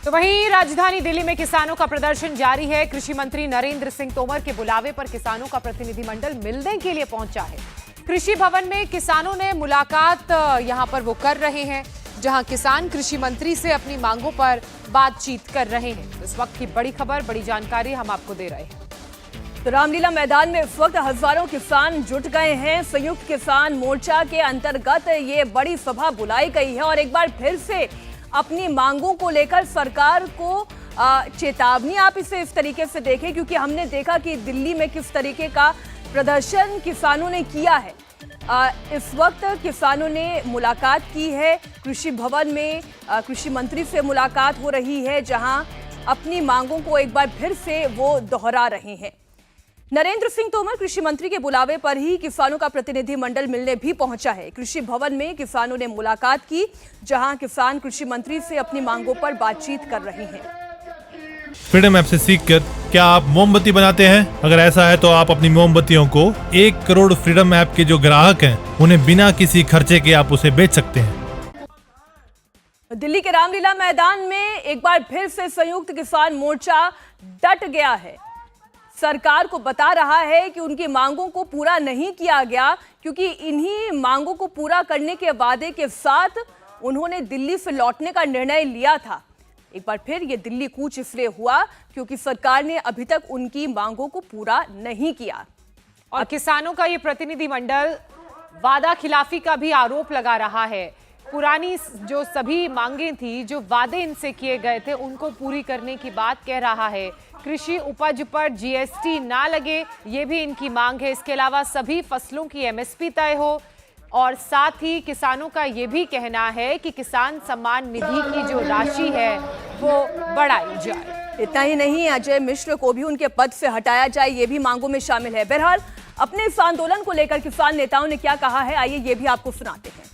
तो वहीं राजधानी दिल्ली में किसानों का प्रदर्शन जारी है। कृषि मंत्री नरेंद्र सिंह तोमर के बुलावे पर किसानों का प्रतिनिधिमंडल मिलने के लिए पहुंचा है। कृषि भवन में किसानों ने मुलाकात यहां पर वो कर रहे हैं, जहां किसान कृषि मंत्री से अपनी मांगों पर बातचीत कर रहे हैं। इस वक्त की बड़ी खबर, बड़ी जानकारी हम आपको दे रहे हैं। तो रामलीला मैदान में इस वक्त हजारों किसान जुट गए हैं। संयुक्त किसान मोर्चा के अंतर्गत ये बड़ी सभा बुलाई गई है और एक बार फिर से अपनी मांगों को लेकर सरकार को चेतावनी, आप इसे इस तरीके से देखें, क्योंकि हमने देखा कि दिल्ली में किस तरीके का प्रदर्शन किसानों ने किया है। इस वक्त किसानों ने मुलाकात की है कृषि भवन में। कृषि मंत्री से मुलाकात हो रही है, जहां अपनी मांगों को एक बार फिर से वो दोहरा रहे हैं। नरेंद्र सिंह तोमर कृषि मंत्री के बुलावे पर ही किसानों का प्रतिनिधिमंडल मिलने भी पहुंचा है। कृषि भवन में किसानों ने मुलाकात की, जहां किसान कृषि मंत्री से अपनी मांगों पर बातचीत कर रहे हैं। फ्रीडम ऐप से सीखकर क्या आप मोमबत्ती बनाते हैं? अगर ऐसा है तो आप अपनी मोमबत्तियों को 1 करोड़ फ्रीडम ऐप के जो ग्राहक हैं, उन्हें बिना किसी खर्चे के आप उसे बेच सकते हैं। दिल्ली के रामलीला मैदान में एक बार फिर से संयुक्त किसान मोर्चा डट गया है। सरकार को बता रहा है कि उनकी मांगों को पूरा नहीं किया गया, क्योंकि इन्हीं मांगों को पूरा करने के वादे के साथ उन्होंने दिल्ली से लौटने का निर्णय लिया था। एक बार फिर ये दिल्ली कूच इसलिए हुआ क्योंकि सरकार ने अभी तक उनकी मांगों को पूरा नहीं किया। और किसानों का ये प्रतिनिधिमंडल वादा खिलाफी का भी आरोप लगा रहा है। पुरानी जो सभी मांगे थी, जो वादे इनसे किए गए थे, उनको पूरी करने की बात कह रहा है। कृषि उपज पर जीएसटी ना लगे, ये भी इनकी मांग है। इसके अलावा सभी फसलों की एमएसपी तय हो और साथ ही किसानों का ये भी कहना है कि किसान सम्मान निधि की जो राशि है वो बढ़ाई जाए। इतना ही नहीं, अजय मिश्र को भी उनके पद से हटाया जाए, ये भी मांगों में शामिल है। बहरहाल अपने इस आंदोलन को लेकर किसान नेताओं ने क्या कहा है, आइए ये भी आपको सुनाते हैं।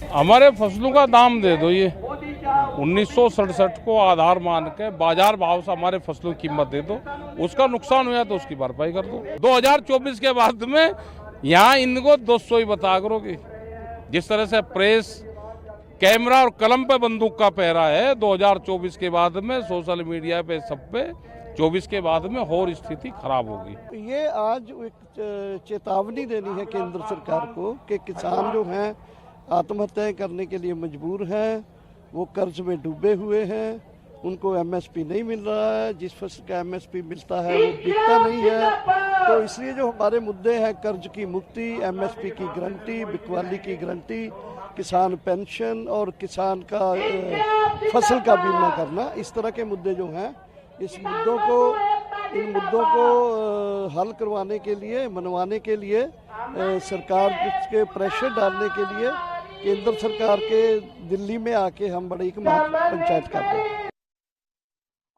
हमारे फसलों का दाम दे दो। ये 1967 को आधार मान के बाजार भाव से हमारे फसलों की कीमत दे दो। उसका नुकसान हुआ तो उसकी भरपाई कर दो। 2024 के बाद में यहाँ इनको 200 ही बता करोगे। जिस तरह से प्रेस, कैमरा और कलम पे बंदूक का पहरा है, 2024 के बाद में सोशल मीडिया पे सब पे 24 के बाद में और स्थिति खराब होगी। ये आज एक चेतावनी देनी है केंद्र सरकार को कि किसान जो हैं आत्महत्याएं करने के लिए मजबूर हैं, वो कर्ज में डूबे हुए हैं, उनको एमएसपी नहीं मिल रहा है। जिस फसल का एमएसपी मिलता है वो बिकता नहीं है। तो इसलिए जो हमारे मुद्दे हैं, कर्ज की मुक्ति, एमएसपी की गारंटी, बिकवाली की गारंटी, किसान पेंशन और किसान का फसल का बीमा करना, इस तरह के मुद्दे जो हैं, इन मुद्दों को हल करवाने के लिए, मनवाने के लिए, सरकार के प्रेशर डालने के लिए केंद्र सरकार के दिल्ली में आके हम बड़ी एक महापंचायत कर रहे हैं।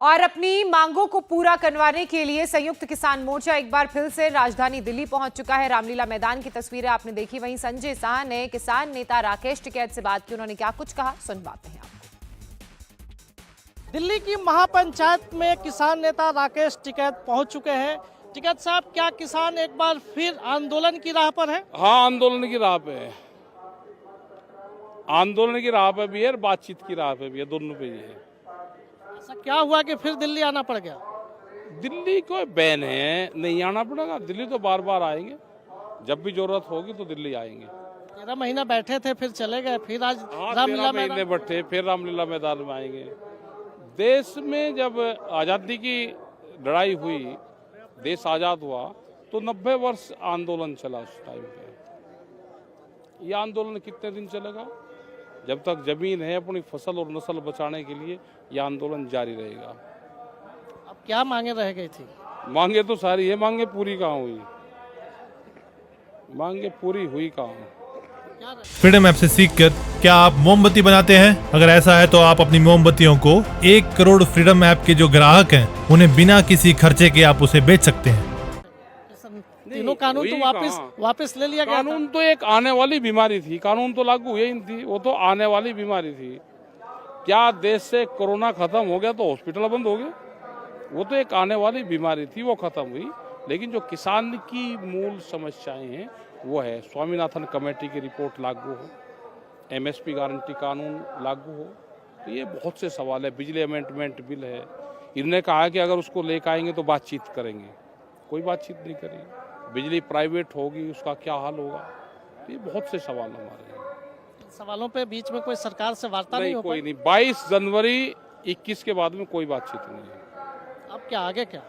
और अपनी मांगों को पूरा करवाने के लिए संयुक्त किसान मोर्चा एक बार फिर से राजधानी दिल्ली पहुंच चुका है। रामलीला मैदान की तस्वीरें आपने देखी। वहीं संजय शाह ने किसान नेता राकेश टिकैत से बात की। उन्होंने क्या कुछ कहा, सुनवाते हैं आपको। दिल्ली की महापंचायत में किसान नेता राकेश टिकैत पहुंच चुके हैं। टिकैत साहब, क्या किसान एक बार फिर आंदोलन की राह पर है? हाँ, आंदोलन की राह पे है। आंदोलन की राह पे भी है और बातचीत की राह पे भी है, दोनों पे ही है। ऐसा क्या हुआ कि फिर दिल्ली आना पड़ गया? दिल्ली कोई बैन है, नहीं आना पड़ेगा। दिल्ली तो बार बार आएंगे, जब भी जरूरत होगी तो दिल्ली आएंगे। 13 महीना बैठे थे, फिर चले गए, फिर आज रामलीला महीने बैठे, फिर रामलीला मैदान में आएंगे। देश में जब आज़ादी की लड़ाई हुई, देश आज़ाद हुआ, तो 90 वर्ष आंदोलन चला उस टाइम पे। ये आंदोलन कितने दिन चलेगा? जब तक जमीन है, अपनी फसल और नस्ल बचाने के लिए यह आंदोलन जारी रहेगा। अब क्या मांगे रह गई थी? मांगे तो सारी है, मांगे पूरी कहाँ हुई? मांगे पूरी हुई कहाँ? फ्रीडम ऐप से सीखकर क्या आप मोमबत्ती बनाते हैं? अगर ऐसा है तो आप अपनी मोमबत्तियों को 1 करोड़ फ्रीडम ऐप के जो ग्राहक हैं, उन्हें बिना किसी खर्चे के आप उसे बेच सकते हैं। तीनों कानून तो वापस ले लिया गया। कानून तो एक आने वाली बीमारी थी, कानून तो लागू हुई नहीं थी, वो तो आने वाली बीमारी थी। क्या देश से कोरोना खत्म हो गया तो हॉस्पिटल बंद हो गए? वो तो एक आने वाली बीमारी थी, वो खत्म हुई। लेकिन जो किसान की मूल समस्याएं हैं वो है स्वामीनाथन कमेटी की रिपोर्ट लागू हो, एमएसपी गारंटी कानून लागू हो, तो ये बहुत से सवाल है। बिजली अमेंडमेंट बिल है, इन्होंने कहा कि अगर उसको लेकर आएंगे तो बातचीत करेंगे, कोई बातचीत नहीं करेंगे। बिजली प्राइवेट होगी, उसका क्या हाल होगा? तो ये बहुत से सवाल हमारे हैं। सवालों पे बीच में कोई सरकार से वार्ता नहीं हो कोई पाई? नहीं। 22 जनवरी 21 के बाद में कोई बातचीत नहीं है। अब क्या आगे क्या?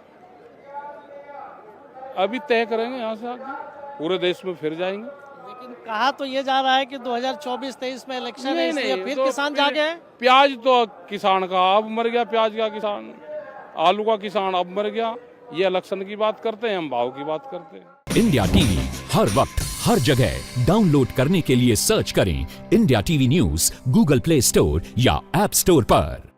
अभी तय करेंगे, यहाँ से आगे पूरे देश में फिर जाएंगे। लेकिन कहा तो ये जा रहा है कि 2024-23 में इलेक्शन है, इसलिए फिर तो किसान जागे हैं। प्याज तो किसान का अब मर गया, प्याज का किसान, आलू का किसान अब मर गया। ये इलेक्शन की बात करते हैं, हम भाव की बात करते हैं। इंडिया टीवी हर वक्त हर जगह डाउनलोड करने के लिए सर्च करें India TV news Google play store या ऐप स्टोर पर।